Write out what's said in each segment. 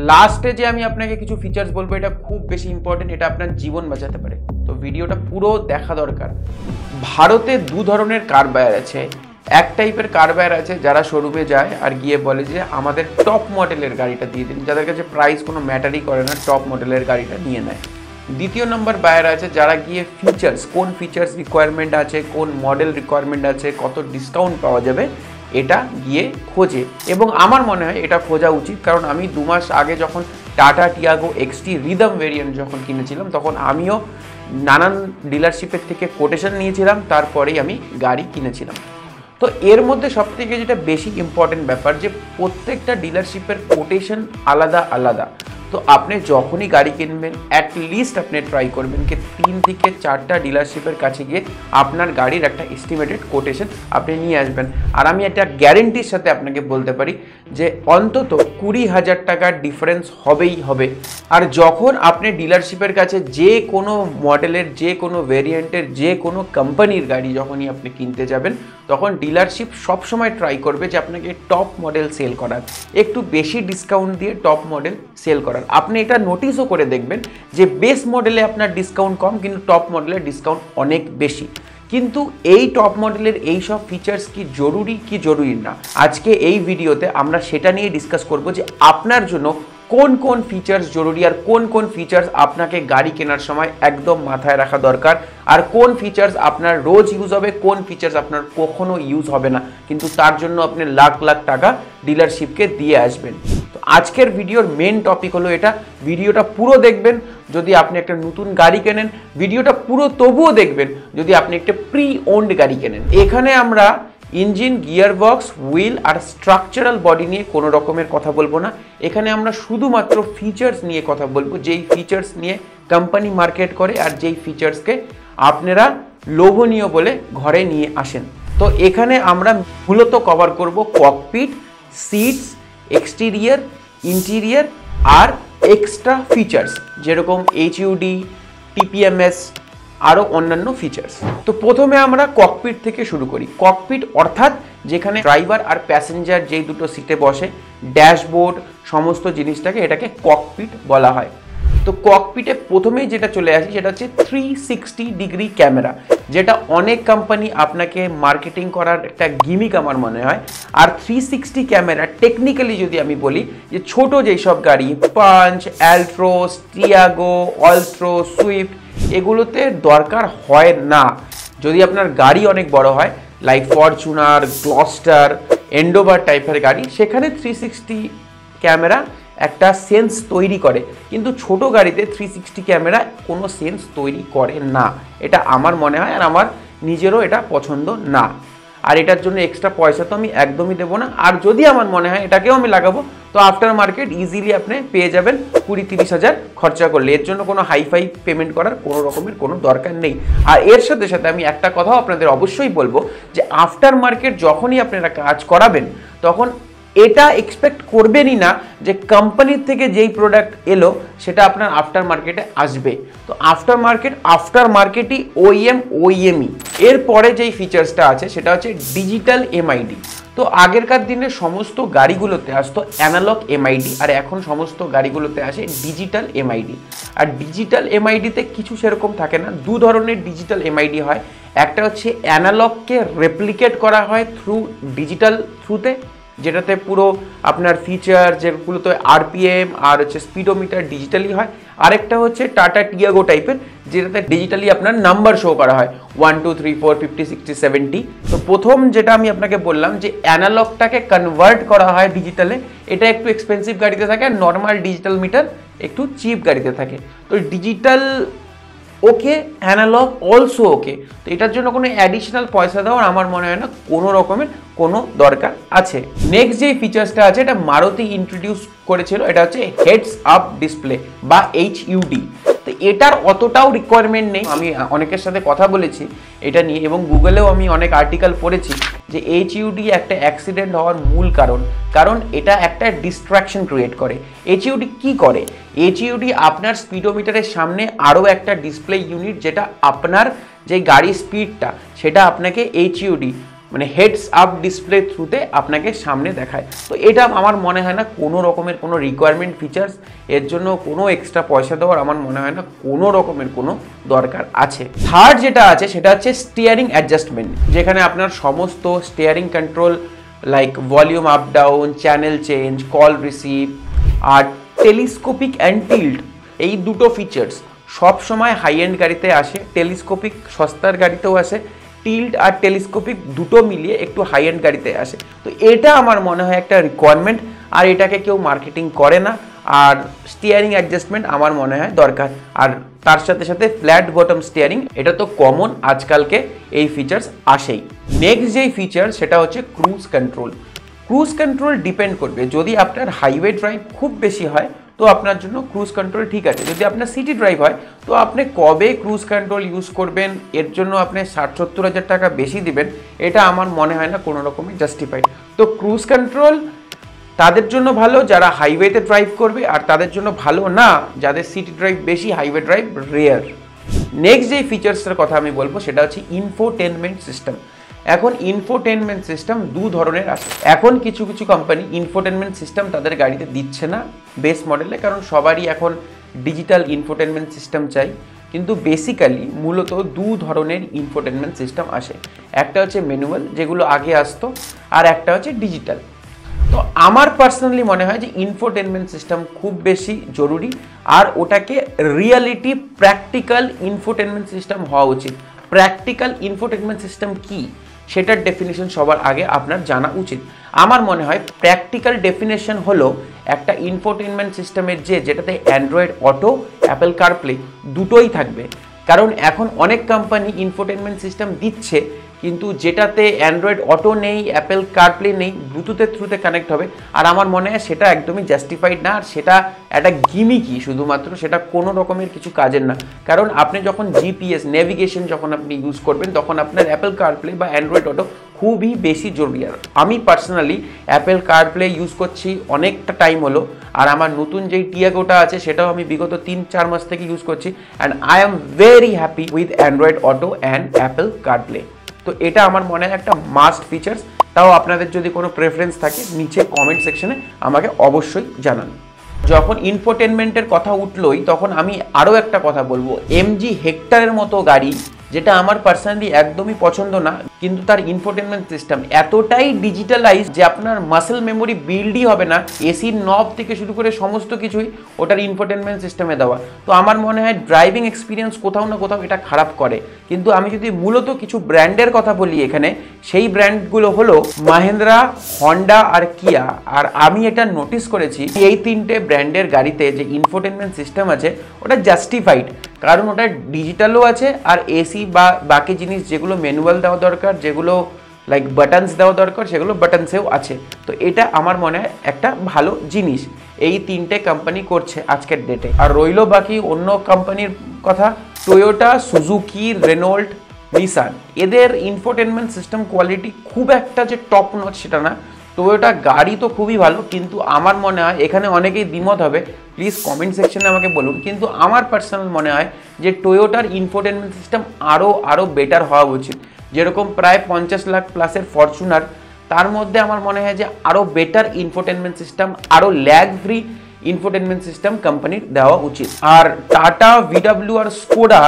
লাস্টে যে আমি আপনাকে কিছু ফিচার্স বলবো, এটা খুব বেশি ইম্পর্টেন্ট, এটা আপনার জীবন বাঁচাতে পারে। তো ভিডিওটা পুরো দেখা দরকার। ভারতে দু ধরনের কার বায়ার আছে। এক টাইপের কার বায়ার আছে যারা শোরুমে যায় আর গিয়ে বলে যে আমাদের টপ মডেলের গাড়িটা দিয়ে দিন, যাদের কাছে প্রাইস কোনো ম্যাটারই করে না, টপ মডেলের গাড়িটা নিয়ে নেয়। দ্বিতীয় নম্বর বায়ার আছে যারা গিয়ে ফিচার্স, কোন ফিচার্স রিকোয়ারমেন্ট আছে, কোন মডেল রিকোয়ারমেন্ট আছে, কত ডিসকাউন্ট পাওয়া যাবে, এটা গিয়ে খোঁজে। এবং আমার মনে হয় এটা খোঁজা উচিত, কারণ আমি 2 মাস আগে যখন tata Tiago XT rhythm variant যখন কিনেছিলাম, তখন আমিও নানান ডিলারশিপের থেকে কোটেশন নিয়েছিলাম, তারপরেই আমি গাড়ি কিনেছিলাম। তো এর মধ্যে সবথেকে যেটা বেশি ইম্পর্টেন্ট ব্যাপার, যে প্রত্যেকটা ডিলারশিপের কোটেশন আলাদা আলাদা। তো আপনি যখনই গাড়ি কিনবেন অ্যাটলিস্ট আপনি ট্রাই করবেন কি 3 থেকে 4টা ডিলারশিপের কাছে গিয়ে আপনার গাড়ির একটা এস্টিমেটেড কোটেশন আপনি নিয়ে আসবেন। আর আমি একটা গ্যারেন্টির সাথে আপনাকে বলতে পারি যে অন্তত 20,000 টাকার ডিফারেন্স হবেই হবে। আর যখন আপনি ডিলারশিপের কাছে যে কোনো মডেলের, যে কোনো ভেরিয়েন্টের, যে কোনো কোম্পানির গাড়ি যখনই আপনি কিনতে যাবেন, তখন ডিলারশিপ সবসময় ট্রাই করবে যে আপনাকে টপ মডেল সেল করার, একটু বেশি ডিসকাউন্ট দিয়ে টপ মডেল সেল করার। আপনি এটা নোটিশও করে দেখবেন যে বেস মডেলে আপনার ডিসকাউন্ট কম, কিন্তু টপ মডেলের ডিসকাউন্ট অনেক বেশি। কিন্তু এই টপ মডেলের এই সব ফিচার্স কি জরুরি কি জরুরি না, আজকে এই ভিডিওতে আমরা সেটা নিয়ে ডিসকাস করব যে আপনার জন্য কোন কোন ফিচার্স জরুরি আর কোন কোন ফিচার্স আপনাকে গাড়ি কেনার সময় একদম মাথায় রাখা দরকার, আর কোন ফিচার্স আপনার রোজ ইউজ হবে, কোন ফিচার্স আপনার কখনো ইউজ হবে না, কিন্তু তার জন্য আপনি লাখ লাখ টাকা ডিলারশিপকে দিয়ে আসবেন। তো আজকের ভিডিওর মেন টপিক হলো এটা। ভিডিওটা পুরো দেখবেন যদি আপনি একটা নতুন গাড়ি কেনেন, ভিডিওটা পুরো তবুও দেখবেন যদি আপনি একটা প্রি ওন্ড গাড়ি কেনেন। এখানে আমরা ইঞ্জিন, গিয়ারবক্স, হুইল আর স্ট্রাকচারাল বডি নিয়ে কোনো রকমের কথা বলবো না। এখানে আমরা শুধুমাত্র ফিচার্স নিয়ে কথা বলবো, যেই ফিচার্স নিয়ে কোম্পানি মার্কেট করে আর যেই ফিচার্সকে আপনারা লোভনীয় বলে ঘরে নিয়ে আসেন। তো এখানে আমরা মূলত কভার করব ককপিট, সিটস, এক্সটেরিয়ার, ইন্টেরিয়ার আর এক্সট্রা ফিচার্স যেরকম এইচইউডি, টিপিএমএস, আরও অন্যান্য ফিচার্স। তো প্রথমে আমরা ককপিট থেকে শুরু করি। ককপিট অর্থাৎ যেখানে ড্রাইভার আর প্যাসেঞ্জার যেই দুটো সিটে বসে, ড্যাশবোর্ড, সমস্ত জিনিসটাকে, এটাকে ককপিট বলা হয়। তো ককপিটে প্রথমেই যেটা চলে আসে সেটা হচ্ছে 360 ডিগ্রি ক্যামেরা, যেটা অনেক কোম্পানি আপনাকে মার্কেটিং করার একটা গিমিক আমার মনে হয়। আর 360 ক্যামেরা টেকনিক্যালি যদি আমি বলি যে ছোট যেই সব গাড়ি, পাঞ্চ, অ্যাল্ট্রোস, টিয়াগো, অলট্রো, সুইফট, এগুলোতে দরকার হয় না। যদি আপনার গাড়ি অনেক বড় হয়, লাইক ফরচুনার, গ্লস্টার, এন্ডোভার টাইপের গাড়ি, সেখানে 360 ক্যামেরা একটা সেন্স তৈরি করে। কিন্তু ছোট গাড়িতে 360 ক্যামেরা কোনো সেন্স তৈরি করে না, এটা আমার মনে হয়, আর আমার নিজেরও এটা পছন্দ না। আর এটার জন্য এক্সট্রা পয়সা তো আমি একদমই দেবো না। আর যদি আমার মনে হয় এটাকেও আমি লাগাবো, তো আফটার মার্কেট ইজিলি আপনি পেয়ে যাবেন 20-30 হাজার খরচা করলে। এর জন্য কোনো হাইফাই পেমেন্ট করার কোনো রকমের কোনো দরকার নেই। আর এর সাথে সাথে আমি একটা কথাও আপনাদের অবশ্যই বলবো যে আফটার মার্কেট যখনই আপনারা কাজ করাবেন, তখন এটা এক্সপেক্ট করবেনই না যে কোম্পানির থেকে যেই প্রোডাক্ট এলো সেটা আপনার আফটার মার্কেটে আসবে। তো আফটার মার্কেটই ওইএমই। এরপরে যেই ফিচার্সটা আছে সেটা হচ্ছে ডিজিটাল এমআইডি। তো আগেরকার দিনে সমস্ত গাড়িগুলোতে আসতো অ্যানালগ এমআইডি, আর এখন সমস্ত গাড়িগুলোতে আসে ডিজিটাল এমআইডি। আর ডিজিটাল এমআইডিতে কিছু সেরকম থাকে না। 2 ধরনের ডিজিটাল এমআইডি হয়। একটা হচ্ছে অ্যানালগকে রেপ্লিকেট করা হয় থ্রু ডিজিটাল থ্রুতে, যেটাতে পুরো আপনার ফিচার যেগুলোতে আরপিএম আর হচ্ছে স্পিডোমিটার ডিজিটালি হয়। আরেকটা হচ্ছে টাটা টিয়াগো টাইপের, যেটাতে ডিজিটালি আপনার নাম্বার শো করা হয় 1 2 3 4 50 60 70। তো প্রথম যেটা আমি আপনাকে বললাম যে অ্যানালগটাকে কনভার্ট করা হয় ডিজিটালে, এটা একটু এক্সপেন্সিভ গাড়িতে থাকে, আর নর্মাল ডিজিটাল মিটার একটু চিপ গাড়িতে থাকে। তো ডিজিটাল ওকে, অ্যানালগ অলসো ওকে। তো এটার জন্য কোনো অ্যাডিশনাল পয়সা দেওয়ার আমার মনে হয় না কোনো রকমের কোনো দরকার আছে। নেক্সট যে ফিচার্সটা আছে, এটা মারুতি ইন্ট্রোডিউস করেছিল, এটা হচ্ছে হেডস আপ ডিসপ্লে বা এইচইউডি। তো এটার অতটাও রিকোয়ারমেন্ট নেই। আমি অনেকের সাথে কথা বলেছি এটা নিয়ে, এবং গুগলেও আমি অনেক আর্টিকেল পড়েছি যে এইচইউডি একটা অ্যাক্সিডেন্ট হওয়ার মূল কারণ এটা একটা ডিস্ট্রাকশন ক্রিয়েট করে। এইচইউডি কি করে? এইচইউডি আপনার স্পিডোমিটারের সামনে আরও একটা ডিসপ্লে ইউনিট, যেটা আপনার যে গাড়ির স্পিডটা সেটা আপনাকে এইচইউডি মানে হেডস আপ ডিসপ্লে থ্রুতে আপনাকে সামনে দেখায়। তো এটা আমার মনে হয় না কোনো রকমের কোনো রিকোয়ারমেন্ট ফিচার্স, এর জন্য কোনো এক্সট্রা পয়সা দেওয়ার আমার মনে হয় না কোনো রকমের কোনো দরকার আছে। থার্ড যেটা আছে সেটা হচ্ছে স্টিয়ারিং অ্যাডজাস্টমেন্ট, যেখানে আপনার সমস্ত steering control like volume up down, channel change, call receive আর টেলিস্কোপিক অ্যান্ড টিল্ট, এই দুটো ফিচার্স সব সময় হাই এন্ড গাড়িতে আসে। টেলিস্কোপিক সস্তার গাড়িতেও আসে, টিল্ট আর টেলিস্কোপিক দুটো মিলিয়ে একটু হাই এন্ড গাড়িতে আসে। তো এটা আমার মনে হয় একটা রিকোয়ারমেন্ট, আর এটাকে কেউ মার্কেটিং করে না। আর স্টিয়ারিং অ্যাডজাস্টমেন্ট আমার মনে হয় দরকার, আর তার সাথে সাথে ফ্ল্যাট বটম স্টিয়ারিং, এটা তো কমন, আজকালকে এই ফিচার্স আসেই। নেক্সট যেই ফিচার সেটা হচ্ছে cruise control. Cruise control depend করবে, যদি আপনার হাইওয়ে ড্রাইভ খুব বেশি হয় তো আপনার জন্য ক্রুজ কন্ট্রোল ঠিক আছে। যদি আপনার সিটি ড্রাইভ হয় তো আপনি কবে ক্রুজ কন্ট্রোল ইউজ করবেন, এর জন্য আপনি 60-70 হাজার টাকা বেশি দিবেন, এটা আমার মনে হয় না কোনো রকমই জাস্টিফাইড। তো ক্রুজ কন্ট্রোল তাদের জন্য ভালো যারা হাইওয়েতে ড্রাইভ করবে, আর তাদের জন্য ভালো না যাদের সিটি ড্রাইভ বেশি, হাইওয়ে ড্রাইভ রেয়ার। নেক্সট যে ফিচার্সের কথা আমি বলবো সেটা হচ্ছে ইনফোটেনমেন্ট সিস্টেম। এখন ইনফোটেনমেন্ট সিস্টেম দু ধরনের আছে। এখন কিছু কিছু কোম্পানি ইনফোটেনমেন্ট সিস্টেম তাদের গাড়িতে দিচ্ছে না বেস মডেলে, কারণ সবারই এখন ডিজিটাল ইনফোটেনমেন্ট সিস্টেম চাই। কিন্তু বেসিক্যালি মূলত দু ধরনের ইনফোটেনমেন্ট সিস্টেম আসে, একটা হচ্ছে ম্যানুয়াল যেগুলো আগে আসতো, আর একটা হচ্ছে ডিজিটাল। তো আমার পার্সোনালি মনে হয় যে ইনফোটেনমেন্ট সিস্টেম খুব বেশি জরুরি, আর ওটাকে রিয়ালিটি প্র্যাকটিক্যাল ইনফোটেনমেন্ট সিস্টেম হওয়া উচিত। প্র্যাকটিক্যাল ইনফোটেনমেন্ট সিস্টেম কি সেটার ডেফিনেশন সবার আগে আপনার জানা উচিত। আমার মনে হয় প্র্যাকটিক্যাল ডেফিনেশন হলো একটা ইনফোটেনমেন্ট সিস্টেমের যেটাতে অ্যান্ড্রয়েড অটো, অ্যাপেল কারপ্লে দুটোই থাকবে। কারণ এখন অনেক কোম্পানি ইনফোটেনমেন্ট সিস্টেম দিচ্ছে কিন্তু যেটাতে অ্যান্ড্রয়েড অটো নেই, অ্যাপেল কারপ্লে নেই, ব্লুটুথের থ্রুতে কানেক্ট হবে, আর আমার মনে হয় সেটা একদমই জাস্টিফাইড না, আর সেটা একটা গিমিকি শুধুমাত্র, সেটা কোনো রকমের কিছু কাজের না। কারণ আপনি যখন জিপিএস নেভিগেশন যখন আপনি ইউজ করবেন তখন আপনার অ্যাপেল কারপ্লে বা অ্যান্ড্রয়েড অটো খুবই বেশি জরুরি। আর আমি পার্সোনালি অ্যাপেল কারপ্লে ইউজ করছি অনেকটা টাইম হলো, আর আমার নতুন যেই টিয়াগোটা আছে সেটাও আমি বিগত 3-4 মাস থেকে ইউজ করছি, and I am very happy with Android auto and Apple CarPlay. তো এটা আমার মনে হয় একটা মাস্ট ফিচার্স। তাও আপনাদের যদি কোনো প্রেফারেন্স থাকে নিচে কমেন্ট সেকশনে আমাকে অবশ্যই জানান। যখন ইনফোটেনমেন্টের কথা উঠলোই তখন আমি আরও একটা কথা বলবো, এমজি হেক্টরের মতো গাড়ি, যেটা আমার পার্সোনালি একদমই পছন্দ না, কিন্তু তার ইনফোটেনমেন্ট সিস্টেম এতটাই ডিজিটালাইজ যে আপনার মাসেল মেমোরি বিল্ডই হবে না, এসির নব থেকে শুরু করে সমস্ত কিছুই ওটার ইনফোটেনমেন্ট সিস্টেমে দেওয়া। তো আমার মনে হয় ড্রাইভিং এক্সপিরিয়েন্স কোথাও না কোথাও এটা খারাপ করে। কিন্তু আমি যদি মূলত কিছু ব্র্যান্ডের কথা বলি এখানে, সেই ব্র্যান্ডগুলো হলো মাহিন্দ্রা, হন্ডা আর কিয়া। আর আমি এটা নোটিস করেছি এই তিনটে ব্র্যান্ডের গাড়িতে যে ইনফোটেনমেন্ট সিস্টেম আছে ওটা জাস্টিফাইড, কারণ ওটা ডিজিটালও আছে, আর এসি বা বাকি জিনিস যেগুলো ম্যানুয়াল দেওয়া দরকার, যেগুলো লাইক বাটনস দেওয়া দরকার, সেগুলো বাটনসেও আছে। তো এটা আমার মনে হয় একটা ভালো জিনিস এই তিনটে কোম্পানি করছে আজকের ডেটে। আর রইলো বাকি অন্য কোম্পানির কথা, টয়োটা, সুজুকি, রেনল্ট, নিসান, এদের ইনফোটেনমেন্ট সিস্টেম কোয়ালিটি খুব একটা যে টপ নচ সেটা না। টয়োটা গাড়ি তো খুবই ভালো, কিন্তু আমার মনে হয় এখানে অনেকেই দ্বিমত হবে, প্লিজ কমেন্ট সেকশনে আমাকে বলুন, কিন্তু আমার পার্সোনাল মনে হয় যে টয়োটার ইনফোটেনমেন্ট সিস্টেম আরও বেটার হওয়া উচিত। যেরকম প্রায় 50 লাখ প্লাসের ফরচুনার, তার মধ্যে আমার মনে হয় যে আরও বেটার ইনফোটেনমেন্ট সিস্টেম, আরও ল্যাগ ফ্রি ইনফোটেনমেন্ট সিস্টেম কোম্পানির দেওয়া উচিত। আর টাটা, ভিডব্লিউ আর স্কোডা,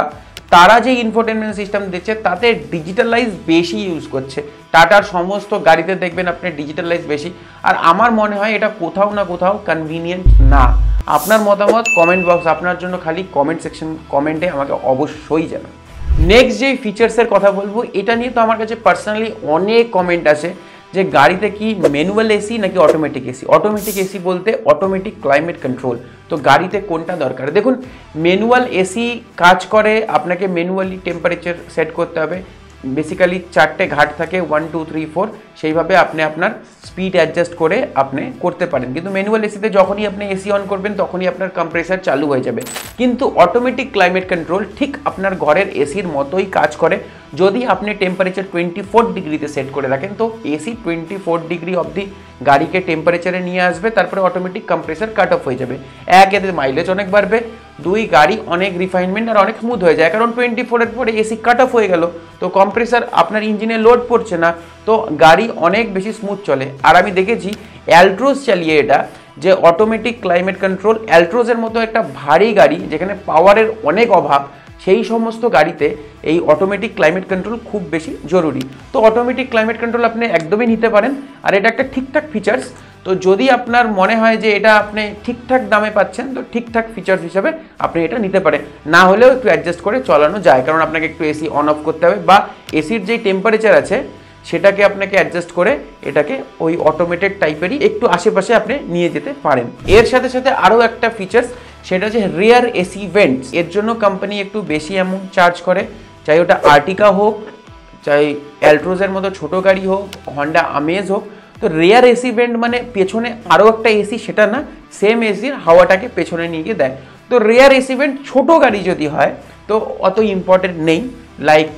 তারা যে ইনফোটেনমেন্ট সিস্টেম দিচ্ছে তাতে ডিজিটালাইজ বেশি ইউজ করছে। টাটার সমস্ত গাড়িতে দেখবেন আপনি ডিজিটালাইজ বেশি, আর আমার মনে হয় এটা কোথাও না কোথাও কনভিনিয়েন্ট না। আপনার মতামত কমেন্ট বক্স আপনার জন্য খালি, কমেন্ট সেকশন কমেন্টে আমাকে অবশ্যই জানান। নেক্সট যে ফিচার্সের কথা বলবো, এটা নিয়ে তো আমার কাছে পার্সোনালি অনেক কমেন্ট আসে যে গাড়িতে কি ম্যানুয়াল এসি নাকি অটোমেটিক এসি। অটোমেটিক এসি বলতে অটোমেটিক ক্লাইমেট কন্ট্রোল, তো গাড়িতে কোনটা দরকার? দেখুন, ম্যানুয়াল এসি কাজ করে, আপনাকে ম্যানুয়ালি টেম্পারেচার সেট করতে হবে। বেসিক্যালি 4টে ঘাট থাকে, 1 2 3 4, সেইভাবে আপনি আপনার স্পিড অ্যাডজাস্ট করে আপনি করতে পারেন। কিন্তু ম্যানুয়াল এসিতে যখনই আপনি এসি অন করবেন তখনই আপনার কম্প্রেসার চালু হয়ে যাবে। কিন্তু অটোমেটিক ক্লাইমেট কন্ট্রোল ঠিক আপনার ঘরের এসির মতোই কাজ করে। যদি আপনি টেম্পারেচার 24 ডিগ্রিতে সেট করে রাখেন তো এসি 24 ডিগ্রি অবধি গাড়িকে টেম্পারেচারে নিয়ে আসবে, তারপরে অটোমেটিক কম্প্রেসার কাট অফ হয়ে যাবে। এতে মাইলেজ অনেক বাড়বে, 2 গাড়ি অনেক রিফাইনমেন্ট আর অনেক স্মুথ হয়ে যায়, কারণ 24-এর পরে এসি কাট অফ হয়ে গেল, তো কম্প্রেসার আপনার ইঞ্জিনে লোড পড়ছে না, তো গাড়ি অনেক বেশি স্মুথ চলে। আর আমি দেখেছি অ্যালট্রোজ চালিয়ে এটা, যে অটোমেটিক ক্লাইমেট কন্ট্রোল, অ্যালট্রোজের মতো একটা ভারী গাড়ি যেখানে পাওয়ারের অনেক অভাব, সেই সমস্ত গাড়িতে এই অটোমেটিক ক্লাইমেট কন্ট্রোল খুব বেশি জরুরি। তো অটোমেটিক ক্লাইমেট কন্ট্রোল আপনি একদমই নিতে পারেন, আর এটা একটা ঠিকঠাক ফিচার্স। তো যদি আপনার মনে হয় যে এটা আপনি ঠিকঠাক দামে পাচ্ছেন, তো ঠিকঠাক ফিচার্স হিসাবে আপনি এটা নিতে পারেন। না হলেও একটু অ্যাডজাস্ট করে চালানো যায়, কারণ আপনাকে একটু এসি অন অফ করতে হবে, বা এসির যেই টেম্পারেচার আছে সেটাকে আপনাকে অ্যাডজাস্ট করে এটাকে ওই অটোমেটেড টাইপেরই একটু আশেপাশে আপনি নিয়ে যেতে পারেন। এর সাথে সাথে আরও একটা ফিচার্স, সেটা হচ্ছে রিয়ার এসি ভেন্টস। এর জন্য কোম্পানি একটু বেশি অ্যামাউন্ট চার্জ করে, চাই ওটা আর্টিকা হোক, চাই অ্যালট্রোজের মতো ছোটো গাড়ি হোক, হন্ডা আমেজ হোক। তো রিয়ার এসি ভেন্ট মানে পেছনে আরও একটা এসি, সেটা না, সেম এসির হাওয়াটাকে পেছনে নিয়ে গিয়ে দেয়। তো রিয়ার এসি ভেন্ট ছোটো গাড়ি যদি হয় তো অত ইম্পর্টেন্ট নেই, লাইক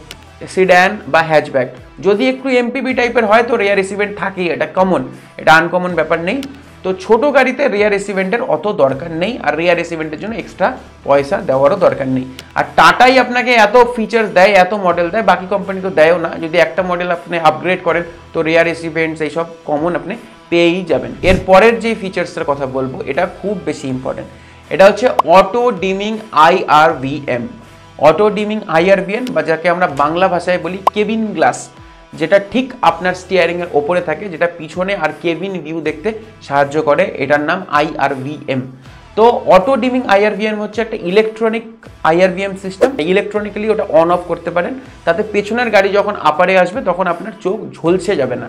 সিড্যান বা হ্যাচব্যাক। যদি একটু এমপিভি টাইপের হয় তো রিয়ার এসি ভেন্ট থাকেই, এটা কমন, এটা আনকমন ব্যাপার নেই। তো ছোট গাড়িতে রিয়ার এসি ভেন্টের অত দরকার নেই, আর রিয়ার এসি ভেন্টের জন্য এক্সট্রা পয়সা দেওয়ারও দরকার নেই। আর টাটাই আপনাকে এত ফিচার্স দেয়, এত মডেল দেয়, বাকি কোম্পানি তো দেয়ও না। যদি একটা মডেল আপনি আপগ্রেড করেন তো রিয়ার এসি ভেন্টস এইসব কমন আপনি পেয়েই যাবেন। এর পরের যে ফিচার্সের কথা বলবো এটা খুব বেশি ইম্পর্টেন্ট, এটা হচ্ছে auto dimming IRVM। Auto dimming IRVM, বা যাকে আমরা বাংলা ভাষায় বলি কেবিন গ্লাস, যেটা ঠিক আপনার স্টিয়ারিংয়ের ওপরে থাকে, যেটা পিছনে আর কেবিন ভিউ দেখতে সাহায্য করে, এটার নাম IRVM। তো অটো ডিমিং IRVM হচ্ছে একটা ইলেকট্রনিক IRVM সিস্টেম। ইলেকট্রনিক্যালি ওটা অন অফ করতে পারেন, তাতে পেছনের গাড়ি যখন আপারে আসবে তখন আপনার চোখ ঝলসে যাবে না।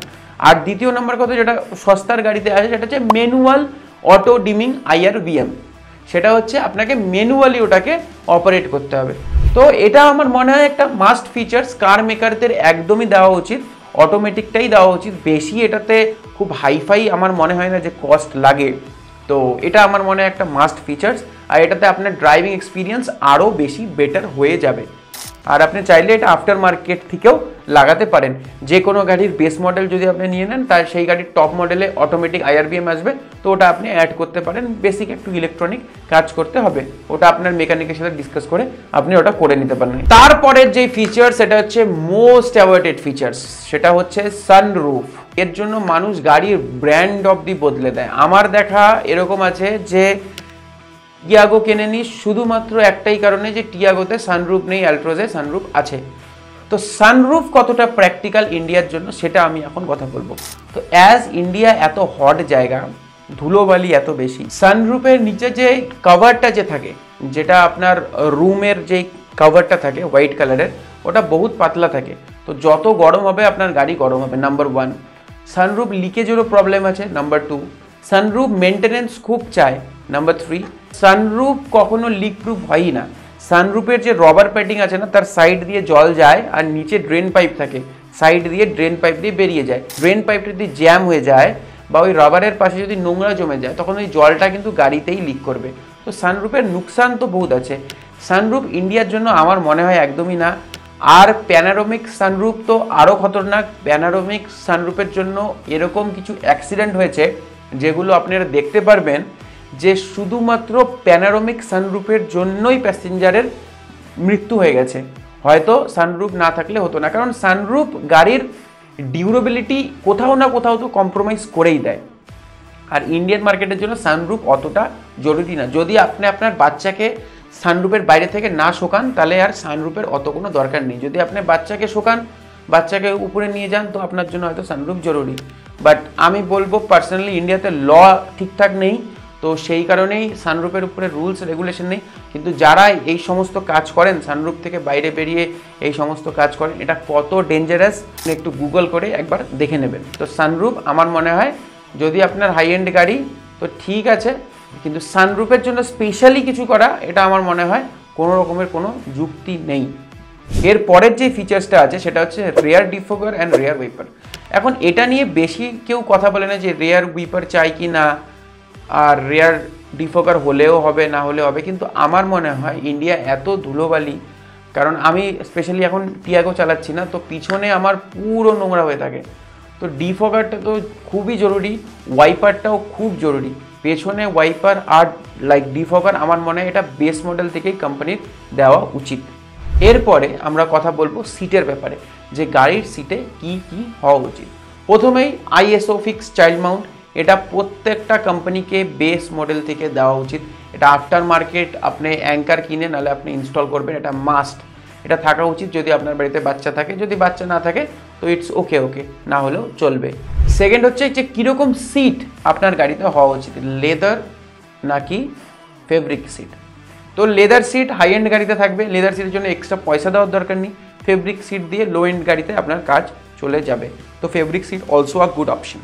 আর দ্বিতীয় নম্বর কথা, যেটা সস্তার গাড়িতে আছে, সেটা হচ্ছে ম্যানুয়াল অটো ডিমিং IRVM। সেটা হচ্ছে আপনাকে ম্যানুয়ালি ওটাকে অপারেট করতে হবে। তো এটা আমার মনে হয় একটা মাস্ট ফিচার্স, কার মেকারদের একদমই দেওয়া উচিত, অটোমেটিকটাই দেওয়া উচিত। বেশি এটাতে খুব হাইফাই আমার মনে হয় না যে কস্ট লাগে। তো এটা আমার মনে হয় একটা মাস্ট ফিচার্স, আর এটাতে আপনার ড্রাইভিং এক্সপিরিয়েন্স আরও বেশি বেটার হয়ে যাবে। আর আপনি চাইলে এটা আফটার মার্কেট থেকেও লাগাতে পারেন। যে কোনো গাড়ির বেস মডেল যদি আপনি নিয়ে নেন, তার সেই গাড়ির টপ মডেলে অটোমেটিক IRVM আসবে, তো ওটা আপনি অ্যাড করতে পারেন। বেসিক একটু ইলেকট্রনিক কাজ করতে হবে, ওটা আপনার মেকানিকের সাথে ডিসকাস করে আপনি ওটা করে নিতে পারেন। তারপরের যে ফিচার্স, সেটা হচ্ছে মোস্ট অ্যাওয়েটেড ফিচার্স, সেটা হচ্ছে সানরুফ। এর জন্য মানুষ গাড়ির ব্র্যান্ড অবধি বদলে দেয়। আমার দেখা এরকম আছে যে টিয়াগো কেনেনি শুধুমাত্র একটাই কারণে, যে টিয়াগোতে সানরুফ নেই, অ্যালট্রোজে সানরুফ আছে। তো সানরুফ কতটা প্র্যাকটিক্যাল ইন্ডিয়ার জন্য সেটা আমি এখন কথা বলবো। তো অ্যাজ ইন্ডিয়া এত হট জায়গা, ধুলোবালি এত বেশি, সানরুফের নিচে যে কভারটা যে থাকে, যেটা আপনার রুমের যেই কভারটা থাকে হোয়াইট কালারের, ওটা বহুত পাতলা থাকে। তো যত গরম হবে আপনার গাড়ি গরম হবে, নাম্বার 1। সানরুফ লিকেজেরও প্রবলেম আছে, নাম্বার 2। সানরুফ মেনটেনেন্স খুব চায়, নাম্বার 3। সানরুফ কখনো লিক প্রুফ হয়ই না। সানরুফের যে রবার প্যাডিং আছে না, তার সাইড দিয়ে জল যায়, আর নিচে ড্রেন পাইপ থাকে, সাইড দিয়ে ড্রেন পাইপ দিয়ে বেরিয়ে যায়। ড্রেন পাইপটা যদি জ্যাম হয়ে যায় বা ওই রবারের পাশে যদি নোংরা জমে যায়, তখন ওই জলটা কিন্তু গাড়িতেই লিক করবে। তো সানরুফের নুকসান তো বহুত আছে। সানরুফ ইন্ডিয়ার জন্য আমার মনে হয় একদমই না। আর প্যানারোমিক সানরুফ তো আরও খতরনাক। প্যানারোমিক সানরুফের জন্য এরকম কিছু অ্যাক্সিডেন্ট হয়েছে যেগুলো আপনারা দেখতে পারবেন, যে শুধুমাত্র প্যানারোমিক সানরুফের জন্যই প্যাসেঞ্জারের মৃত্যু হয়ে গেছে। হয়তো সানরুফ না থাকলে হতো না, কারণ সানরুফ গাড়ির ডিউরেবিলিটি কোথাও না কোথাও তো কম্প্রোমাইজ করেই দেয়। আর ইন্ডিয়ান মার্কেটের জন্য সানরুফ অতটা জরুরি না। যদি আপনি আপনার বাচ্চাকে সানরুফের বাইরে থেকে না শোকান, তাহলে আর সানরুফের অত কোনো দরকার নেই। যদি আপনি বাচ্চাকে শোকান, বাচ্চাকে উপরে নিয়ে যান, তো আপনার জন্য হয়তো সানরুফ জরুরি। বাট আমি বলবো পার্সোনালি ইন্ডিয়াতে ল ঠিকঠাক নেই, তো সেই কারণেই সানরুফের উপরে রুলস রেগুলেশন নেই। কিন্তু যারা এই সমস্ত কাজ করেন, সানরুফ থেকে বাইরে বেরিয়ে এই সমস্ত কাজ করেন, এটা কত ডেঞ্জারাস একটু গুগল করে একবার দেখে নেবেন। তো সানরুফ আমার মনে হয় যদি আপনার হাই এন্ড গাড়ি তো ঠিক আছে, কিন্তু সানরুফের জন্য স্পেশালি কিছু করা, এটা আমার মনে হয় কোনো রকমের কোনো যুক্তি নেই। এর পরের যে ফিচার্সটা আছে সেটা হচ্ছে রেয়ার ডিফোগার অ্যান্ড রেয়ার উইপার। এখন এটা নিয়ে বেশি কেউ কথা বলে না যে রেয়ার উইপার চাই কি না, আর রেয়ার ডিফোগার হলেও হবে না হলেও হবে। কিন্তু আমার মনে হয় ইন্ডিয়া এত ধুলোবালি, কারণ আমি স্পেশালি এখন টিয়াগো চালাচ্ছি না, তো পিছনে আমার পুরো নোংরা হয়ে থাকে। তো ডিফোগারটা তো খুবই জরুরি, ওয়াইপারটাও খুব জরুরি। পেছনে ওয়াইপার আর লাইক ডিফোগার আমার মনে হয় এটা বেস মডেল থেকেই কোম্পানির দেওয়া উচিত। এরপরে আমরা কথা বলবো সিটের ব্যাপারে, যে গাড়ির সিটে কি কি হওয়া উচিত। প্রথমেই আইএসও ফিক্স চাইল্ড মাউন্ট, এটা প্রত্যেকটা কোম্পানিকে বেস মডেল থেকে দেওয়া উচিত। এটা আফটার মার্কেট আপনি অ্যাঙ্কার কিনে নাহলে আপনি ইনস্টল করবেন, এটা মাস্ট, এটা থাকা উচিত যদি আপনার বাড়িতে বাচ্চা থাকে। যদি বাচ্চা না থাকে তো ইটস ওকে, না হলেও চলবে। সেকেন্ড হচ্ছে যে কীরকম সিট আপনার গাড়িতে হওয়া উচিত, লেদার নাকি ফেব্রিক সিট। তো লেদার সিট হাই এন্ড গাড়িতে থাকবে, লেদার সিটের জন্য এক্সট্রা পয়সা দেওয়ার দরকার নেই। ফেব্রিক সিট দিয়ে লো এন্ড গাড়িতে আপনার কাজ চলে যাবে, তো fabric seat also a good option.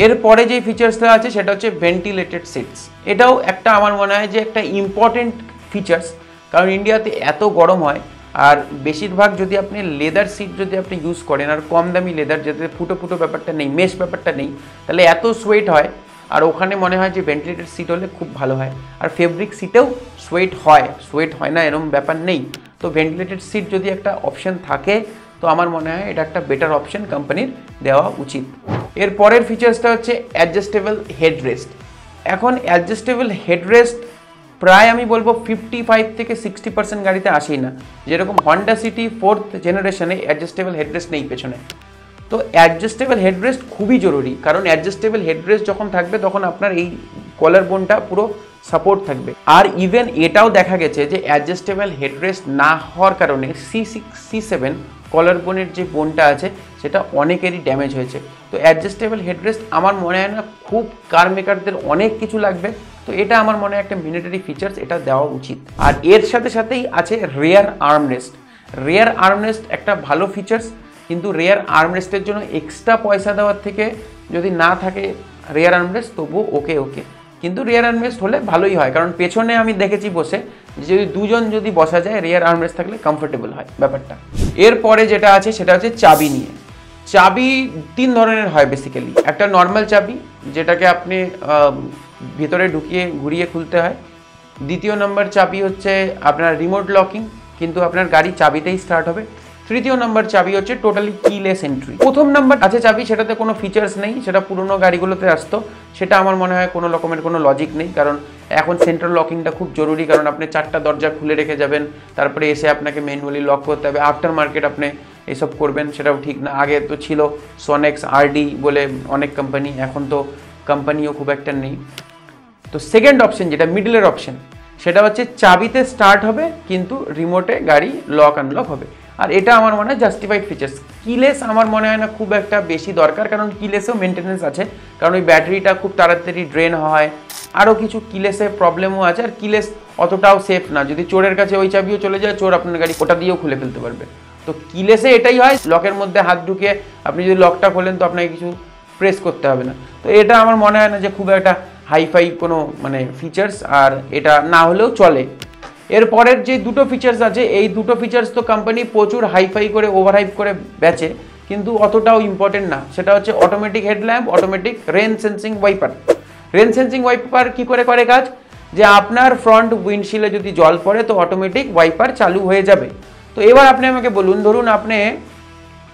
এরপরে যে ফিচার্সটা আছে সেটা হচ্ছে ভেন্টিলেটেড সিটস। এটাও একটা আমার মনে হয় যে একটা ইম্পর্টেন্ট ফিচার্স, কারণ ইন্ডিয়াতে এত গরম হয়, আর বেশিরভাগ যদি আপনি লেদার সিট যদি আপনি ইউজ করেন, আর কম দামি লেদার, যাতে ফুটো ফুটো ব্যাপারটা নেই, মেশ ব্যাপারটা নেই, তাহলে এত সোয়েট হয়। আর ওখানে মনে হয় যে ভেন্টিলেটেড সিট হলে খুব ভালো হয়। আর ফেব্রিক সিটেও সোয়েট হয় না এরকম ব্যাপার নেই। তো ভেন্টিলেটেড সিট যদি একটা অপশন থাকে তো আমার মনে হয় এটা একটা বেটার অপশন কোম্পানির দেওয়া উচিত। এর পরের ফিচার্সটা হচ্ছে অ্যাডজাস্টেবল হেডরেস্ট। এখন অ্যাডজাস্টেবল হেডরেস্ট প্রায় আমি বলবো 55 থেকে 60% গাড়িতে আসেই না। যেরকম হন্ডা সিটি 4th জেনারেশনে অ্যাডজাস্টেবল হেডরেস্ট নেই পেছনে। তো অ্যাডজাস্টেবল হেডরেস্ট খুবই জরুরি, কারণ অ্যাডজাস্টেবল হেডরেস্ট যখন থাকবে তখন আপনার এই কলার বোনটা পুরো সাপোর্ট থাকবে। আর ইভেন এটাও দেখা গেছে যে অ্যাডজাস্টেবল হেডরেস্ট না হওয়ার কারণে C6 C7 কলার বোনের যে বোনটা আছে সেটা অনেকেরই ড্যামেজ হয়েছে। তো অ্যাডজাস্টেবল হেডরেস্ট আমার মনে হয় না খুব কার মেকারদের অনেক কিছু লাগবে, তো এটা আমার মনে হয় একটা ম্যান্ডেটরি ফিচার্স, এটা দেওয়া উচিত। আর এর সাথে সাথেই আছে রেয়ার আর্মরেস্ট। রেয়ার আর্মরেস্ট একটা ভালো ফিচার্স, কিন্তু রেয়ার আর্মরেস্টের জন্য এক্সট্রা পয়সা দেওয়ার থেকে যদি না থাকে রেয়ার আর্মরেস্ট তবুও ওকে, কিন্তু রেয়ার আর্মরেস্ট হলে ভালোই হয়, কারণ পেছনে আমি দেখেছি বসে যদি দুজন যদি বসা যায় রেয়ার আর্মরেস্ট থাকলে কমফোর্টেবল হয় ব্যাপারটা। এরপরে যেটা আছে সেটা হচ্ছে চাবি নিয়ে। চাবি 3 ধরনের হয় বেসিক্যালি। একটা নর্মাল চাবি, যেটাকে আপনি ভিতরে ঢুকিয়ে ঘুরিয়ে খুলতে হয়। দ্বিতীয় নম্বর চাবি হচ্ছে আপনার রিমোট লকিং, কিন্তু আপনার গাড়ি চাবিতেই স্টার্ট হবে। তৃতীয় নম্বর চাবি হচ্ছে টোটালি কিলেস এন্ট্রি। প্রথম নাম্বার আছে চাবি, সেটাতে কোনো ফিচার্স নেই, সেটা পুরনো গাড়িগুলোতে আসতো। সেটা আমার মনে হয় কোনো রকমের কোনো লজিক নেই, কারণ এখন সেন্ট্রাল লকিংটা খুব জরুরি, কারণ আপনি 4টা দরজা খুলে রেখে যাবেন, তারপরে এসে আপনাকে ম্যানুয়ালি লক করতে হবে। আফটার মার্কেট আপনি এসব করবেন, সেটাও ঠিক না। আগে তো ছিল সনেক্স আরডি বলে অনেক কোম্পানি, এখন তো কোম্পানিও খুব একটা নেই। তো সেকেন্ড অপশন যেটা মিডলের অপশন, সেটা হচ্ছে চাবিতে স্টার্ট হবে কিন্তু রিমোটে গাড়ি লক আনলক হবে। আর এটা আমার মনে হয় জাস্টিফাইড ফিচার্স। কিলেস আমার মনে হয় না খুব একটা বেশি দরকার, কারণ কিলেসেও মেনটেন্যান্স আছে, কারণ ওই ব্যাটারিটা খুব তাড়াতাড়ি ড্রেন হয়, আরও কিছু কিলেসে প্রবলেমও আছে। আর কিলেস অতটাও সেফ না, যদি চোরের কাছে ওই চাবিও চলে যায়, চোর আপনার গাড়ি ওটা দিয়েও খুলে ফেলতে পারবে। তো কিলেসে এটাই হয়, লকের মধ্যে হাত ঢুকিয়ে আপনি যদি লকটা খোলেন তো আপনাকে কিছু প্রেস করতে হবে না। তো এটা আমার মনে হয় না যে খুব একটা হাইফাই কোনো মানে ফিচার্স, আর এটা না হলেও চলে। এরপরের যে দুটো ফিচার্স আছে, এই দুটো ফিচার্স তো কোম্পানি প্রচুর হাইফাই করে ওভারহাইপ করে বেচে, কিন্তু অতটাও ইম্পর্টেন্ট না। সেটা হচ্ছে automatic headlamp, automatic rain sensing wiper. Rain sensing wiper কী করে করে কাজ, যে আপনার ফ্রন্ট উইন্ডশিলে যদি জল পড়ে তো অটোমেটিক ওয়াইপার চালু হয়ে যাবে। তো এবার আপনি আমাকে বলুন, ধরুন আপনি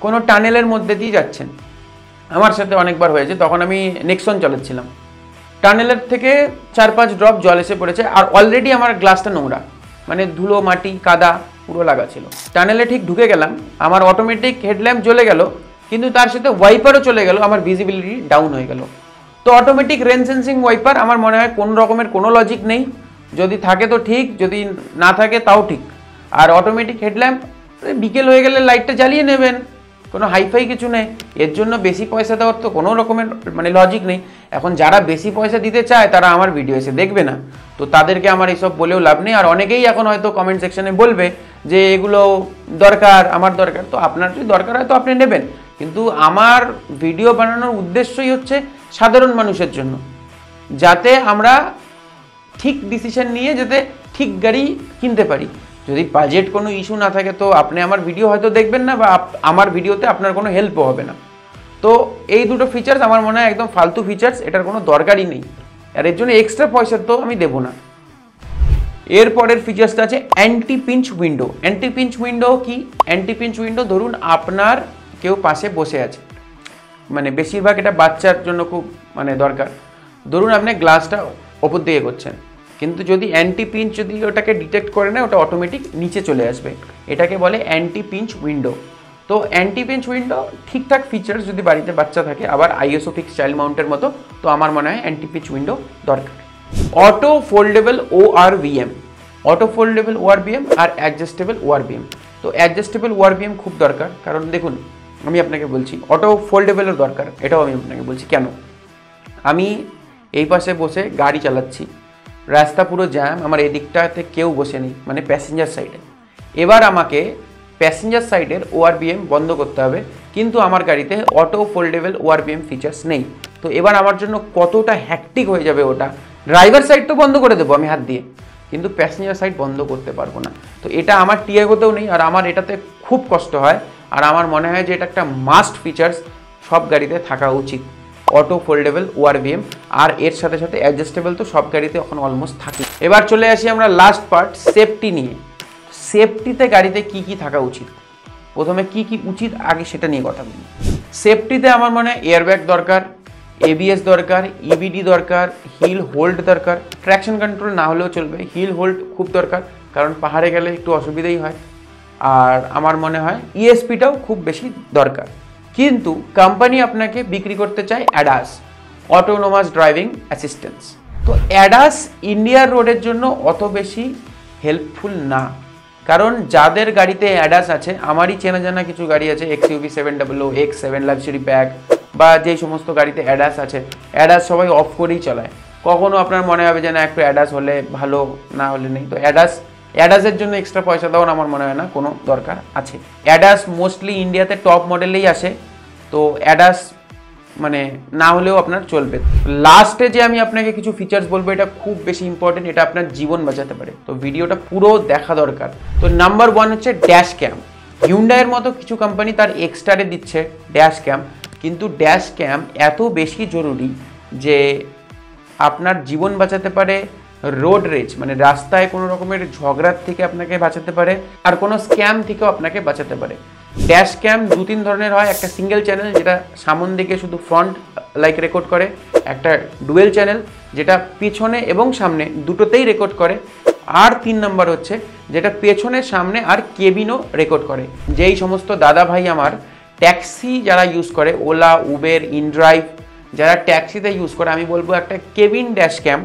কোনো টানেলের মধ্যে দিয়ে যাচ্ছেন, আমার সাথে অনেকবার হয়েছে, তখন আমি নেক্সন চালাচ্ছিলাম, টানেলের থেকে 4-5 ড্রপ জল এসে পড়েছে, আর অলরেডি আমার গ্লাসটা নোংরা, মানে ধুলো মাটি কাদা পুরো লাগা ছিল। টানেলে ঠিক ঢুকে গেলাম, আমার অটোমেটিক হেডল্যাম্প জ্বলে গেল, কিন্তু তার সাথে ওয়াইপারও চলে গেল, আমার ভিজিবিলিটি ডাউন হয়ে গেল। তো অটোমেটিক রেন সেন্সিং ওয়াইপার আমার মনে হয় কোনো রকমের কোনো লজিক নেই, যদি থাকে তো ঠিক, যদি না থাকে তাও ঠিক। আর অটোমেটিক হেডল্যাম্প বিকেল হয়ে গেলে লাইটটা জ্বালিয়ে নেবেন, কোনো হাইফাই কিছু নেই, এর জন্য বেশি পয়সা দেওয়ার তো কোনো রকমের মানে লজিক নেই। এখন যারা বেশি পয়সা দিতে চায় তারা আমার ভিডিও এসে দেখবে না, তো তাদেরকে আমার এইসব বলেও লাভ নেই। আর অনেকেই এখন হয়তো কমেন্ট সেকশনে বলবে যে এগুলো দরকার, আমার দরকার, তো আপনার যদি দরকার হয় তো আপনি নেবেন, কিন্তু আমার ভিডিও বানানোর উদ্দেশ্যই হচ্ছে সাধারণ মানুষের জন্য, যাতে আমরা ঠিক ডিসিশন নিয়ে যাতে ঠিক গাড়ি কিনতে পারি। যদি বাজেট কোনো ইস্যু না থাকে তো আপনি আমার ভিডিও হয়তো দেখবেন না, বা আমার ভিডিওতে আপনার কোনো হেল্পও হবে না। তো এই দুটো ফিচার্স আমার মনে হয় একদম ফালতু ফিচার্স, এটার কোনো দরকারই নেই, আর এর জন্য এক্সট্রা পয়সা তো আমি দেবো না। এরপরের ফিচার্সটা আছে anti pinch window. Anti pinch window কি? অ্যান্টি পিঞ্চ উইন্ডো, ধরুন আপনার কেউ পাশে বসে আছে, মানে বেশিরভাগ এটা বাচ্চার জন্য খুব মানে দরকার। ধরুন আপনি গ্লাসটা ওপর দিকে করছেন, কিন্তু যদি অ্যান্টি পিঞ্চ যদি ওটাকে ডিটেক্ট করে না, ওটা অটোমেটিক নিচে চলে আসবে। এটাকে বলে অ্যান্টি পিঞ্চ উইন্ডো। তো অ্যান্টি পিঞ্চ উইন্ডো ঠিকঠাক ফিচার্স যদি বাড়িতে বাচ্চা থাকে, আবার আইএসও ফিক্স চাইল্ড মাউন্টের মতো, তো আমার মনে হয় অ্যান্টি পিঞ্চ উইন্ডো দরকার। Auto foldable ORVM, auto foldable ORVM আর অ্যাডজাস্টেবল ORVM। তো অ্যাডজাস্টেবল ORVM খুব দরকার, কারণ দেখুন আমি আপনাকে বলছি অটো ফোল্ডেবলের দরকার, এটাও আমি আপনাকে বলছি কেন। আমি এই পাশে বসে গাড়ি চালাচ্ছি, রাস্তা পুরো জ্যাম, আমার এদিকটাতে কেউ বসে নেই, মানে প্যাসেঞ্জার সাইডে। এবার আমাকে প্যাসেঞ্জার সাইডের ORVM বন্ধ করতে হবে, কিন্তু আমার গাড়িতে অটো ফোল্ডেবল ORVM ফিচার্স নেই। তো এবার আমার জন্য কতটা হ্যাকটিক হয়ে যাবে ওটা। ড্রাইভার সাইড তো বন্ধ করে দেবো আমি হাত দিয়ে, কিন্তু প্যাসেঞ্জার সাইড বন্ধ করতে পারবো না। তো এটা আমার টিয়াগোতেও নেই, আর আমার এটাতে খুব কষ্ট হয়। আর আমার মনে হয় যে এটা একটা মাস্ট ফিচার্স সব গাড়িতে থাকা উচিত, অটো ফোল্ডেবল ORVM। আর এর সাথে সাথে অ্যাডজাস্টেবল তো সব গাড়িতে এখন অলমোস্ট থাকে। এবার চলে আসি আমরা লাস্ট পার্ট, সেফটি নিয়ে। সেফটিতে গাড়িতে কি কি থাকা উচিত, প্রথমে কি কি উচিত আগে সেটা নিয়ে কথা বলি। সেফটিতে আমার মনে হয় এয়ারব্যাগ দরকার, ABS দরকার, EBD দরকার, হিল হোল্ড দরকার। ট্র্যাকশন কন্ট্রোল না হলেও চলবে, হিল হোল্ড খুব দরকার, কারণ পাহাড়ে গেলে একটু অসুবিধাই হয়। আর আমার মনে হয় ESPটাও খুব বেশি দরকার। কিন্তু কোম্পানি আপনাকে বিক্রি করতে চায় অ্যাডাস, অটোনোমাস ড্রাইভিং অ্যাসিস্ট্যান্স। তো অ্যাডাস ইন্ডিয়ার রোডের জন্য অত বেশি হেল্পফুল না, কারণ যাদের গাড়িতে অ্যাডাস আছে, আমারই চেনা জানা কিছু গাড়ি আছে, XUV 700, X7 লাক্সারি প্যাক, বা যেই সমস্ত গাড়িতে অ্যাডাস আছে, অ্যাডাস সবাই অফ করেই চালায়। কখনো আপনার মনে হবে যে না একটু অ্যাডাস হলে ভালো, না হলে নেই। তো অ্যাডাসের জন্য এক্সট্রা পয়সা দেওয়ার আমার মনে হয় না কোনো দরকার আছে। অ্যাডাস মোস্টলি ইন্ডিয়াতে টপ মডেলেই আসে, তো অ্যাডাস মানে না হলেও আপনার চলবে। লাস্টে যে আমি আপনাকে কিছু ফিচার্স বলবো, এটা খুব বেশি ইম্পর্টেন্ট, এটা আপনার জীবন বাঁচাতে পারে। তো ভিডিওটা পুরো দেখা দরকার। তো নাম্বার 1 হচ্ছে ড্যাশ ক্যাম। হিউন্ডাইয়ের মতো কিছু কোম্পানি তার এক্সট্রারে দিচ্ছে ড্যাশ ক্যাম, কিন্তু ড্যাশ ক্যাম এত বেশি জরুরি যে আপনার জীবন বাঁচাতে পারে, রোড রেজ মানে রাস্তায় কোনো রকমের ঝগড়ার থেকে আপনাকে বাঁচাতে পারে, আর কোনো স্ক্যাম থেকেও আপনাকে বাঁচাতে পারে। ড্যাশ ক্যাম 2-3 ধরনের হয়, একটা সিঙ্গেল চ্যানেল যেটা সামন দিকে শুধু ফ্রন্ট লাইক রেকর্ড করে, একটা ডুয়েল চ্যানেল যেটা পিছনে এবং সামনে দুটোতেই রেকর্ড করে, আর 3 নম্বর হচ্ছে যেটা পেছনে সামনে আর কেবিনও রেকর্ড করে। যেই সমস্ত দাদা ভাই আমার ট্যাক্সি যারা ইউজ করে, ওলা, উবের, ইনড্রাইভ, যারা ট্যাক্সিতে ইউজ করে, আমি বলবো একটা কেবিন ড্যাশ ক্যাম,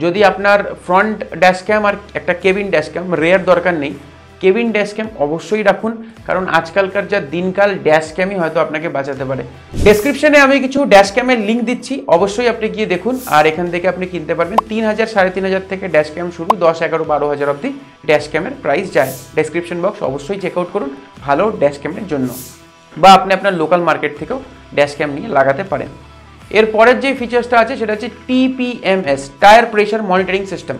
যদি আপনার ফ্রন্ট ড্যাশ ক্যাম আর একটা কেবিন ড্যাশ ক্যাম, রেয়ার দরকার নেই, কেবিন ড্যাশ ক্যাম অবশ্যই রাখুন, কারণ আজকালকার যা দিনকাল ড্যাশ ক্যামই হয়তো আপনাকে বাঁচাতে পারে। ডেসক্রিপশনে আমি কিছু ড্যাশ ক্যামের লিঙ্ক দিচ্ছি, অবশ্যই আপনি গিয়ে দেখুন। আর এখান থেকে আপনি কিনতে পারবেন 3000, 3500 থেকে ড্যাশ ক্যাম শুরু, 10, 11, 12,000 অবধি ড্যাশ ক্যামের প্রাইস যায়। ডেসক্রিপশন বক্স অবশ্যই চেক আউট করুন ভালো ড্যাশ ক্যামের জন্য, বা আপনি আপনার লোকাল মার্কেট থেকেও ড্যাশ ক্যাম নিয়ে লাগাতে পারেন। এর পরের যে ফিচার্সটা আছে সেটা হচ্ছে TPMS, tyre pressure monitoring system.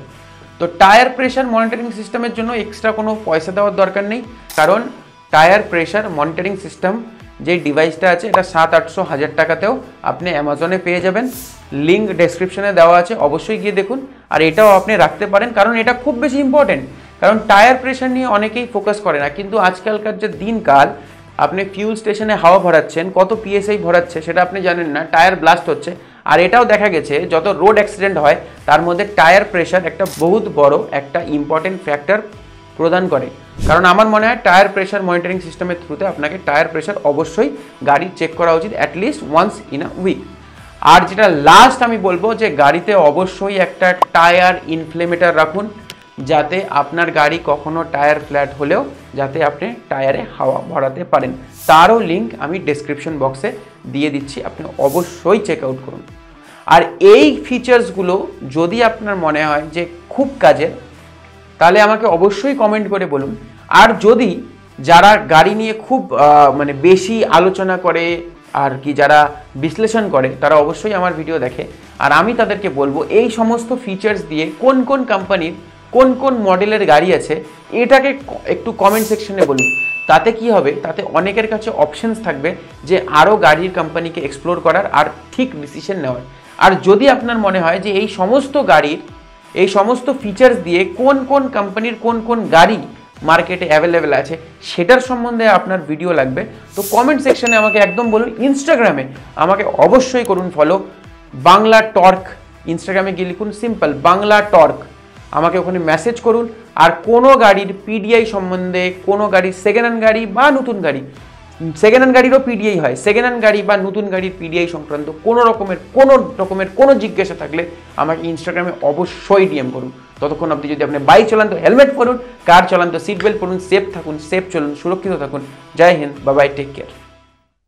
তো টায়ার প্রেশার মনিটরিং সিস্টেমের জন্য এক্সট্রা কোনো পয়সা দেওয়ার দরকার নেই, কারণ টায়ার প্রেশার মনিটরিং সিস্টেম যে ডিভাইসটা আছে এটা 700-800 টাকাতেও আপনি অ্যামাজনে পেয়ে যাবেন। লিঙ্ক ডেসক্রিপশনে দেওয়া আছে, অবশ্যই গিয়ে দেখুন। আর এটাও আপনি রাখতে পারেন, কারণ এটা খুব বেশি ইম্পর্টেন্ট, কারণ টায়ার প্রেশার নিয়ে অনেকেই ফোকাস করে না, কিন্তু আজকালকার যে দিনকাল আপনি ফিউল স্টেশনে হাওয়া ভরাচ্ছেন, কত PSI ভরাচ্ছে সেটা আপনি জানেন না, টায়ার ব্লাস্ট হচ্ছে। আর এটাও দেখা গেছে যত রোড অ্যাক্সিডেন্ট হয় তার মধ্যে টায়ার প্রেশার একটা বহুত বড় একটা ইম্পর্টেন্ট ফ্যাক্টর প্রদান করে। কারণ আমার মনে হয় টায়ার প্রেশার মনিটরিং সিস্টেমের থ্রুতে আপনাকে টায়ার প্রেশার অবশ্যই গাড়ি চেক করা উচিত at least once in a week. আর যেটা লাস্ট আমি বলবো যে গাড়িতে অবশ্যই একটা টায়ার ইনফ্লেমেটর রাখুন, যাতে আপনার গাড়ি কখনো টায়ার ফ্ল্যাট হলেও যাতে আপনি টায়ারে হাওয়া ভরাতে পারেন। তারও লিঙ্ক আমি ডেসক্রিপশন বক্সে দিয়ে দিচ্ছি, আপনি অবশ্যই চেক আউট করুন। আর এই ফিচার্সগুলো যদি আপনার মনে হয় যে খুব কাজের, তাহলে আমাকে অবশ্যই কমেন্ট করে বলুন। আর যদি যারা গাড়ি নিয়ে খুব মানে বেশি আলোচনা করে আর কি, যারা বিশ্লেষণ করে, তারা অবশ্যই আমার ভিডিও দেখে। আর আমি তাদেরকে বলবো এই সমস্ত ফিচার্স দিয়ে কোন কোন কোম্পানির কোন কোন মডেলের গাড়ি আছে এটাকে একটু কমেন্ট সেকশনে বলুন। তাতে কি হবে, তাতে অনেকের কাছে অপশনস থাকবে যে আরও গাড়ির কোম্পানিকে এক্সপ্লোর করার আর ঠিক ডিসিশন নেওয়ার। আর যদি আপনার মনে হয় যে এই সমস্ত গাড়ির এই সমস্ত ফিচার্স দিয়ে কোন কোন কোম্পানির কোন কোন গাড়ি মার্কেটে অ্যাভেলেবেল আছে সেটার সম্বন্ধে আপনার ভিডিও লাগবে, তো কমেন্ট সেকশনে আমাকে একদম বলুন। ইনস্টাগ্রামে আমাকে অবশ্যই করুন ফলো, বাংলা টর্ক। ইনস্টাগ্রামে গিয়ে লিখুন সিম্পল বাংলা টর্ক, আমাকে ওখানে মেসেজ করুন। আর কোনো গাড়ির পিডিআই সম্বন্ধে, কোনো গাড়ির সেকেন্ড হ্যান্ড গাড়ি বা নতুন গাড়ি, সেকেন্ড হ্যান্ড গাড়িরও পিডিআই হয়, সেকেন্ড হ্যান্ড গাড়ি বা নতুন গাড়ির পিডিআই সংক্রান্ত কোনো রকমের কোনো জিজ্ঞাসা থাকলে আমাকে ইনস্টাগ্রামে অবশ্যই ডিএম করুন। ততক্ষণ আপনি যদি আপনি বাইক চালান তো হেলমেট পরুন, কার চালান তো সিট বেল্ট পরুন, সেফ থাকুন, সেফ চলুন, সুরক্ষিত থাকুন। জয় হিন্দ, বাই বাই, টেক কেয়ার।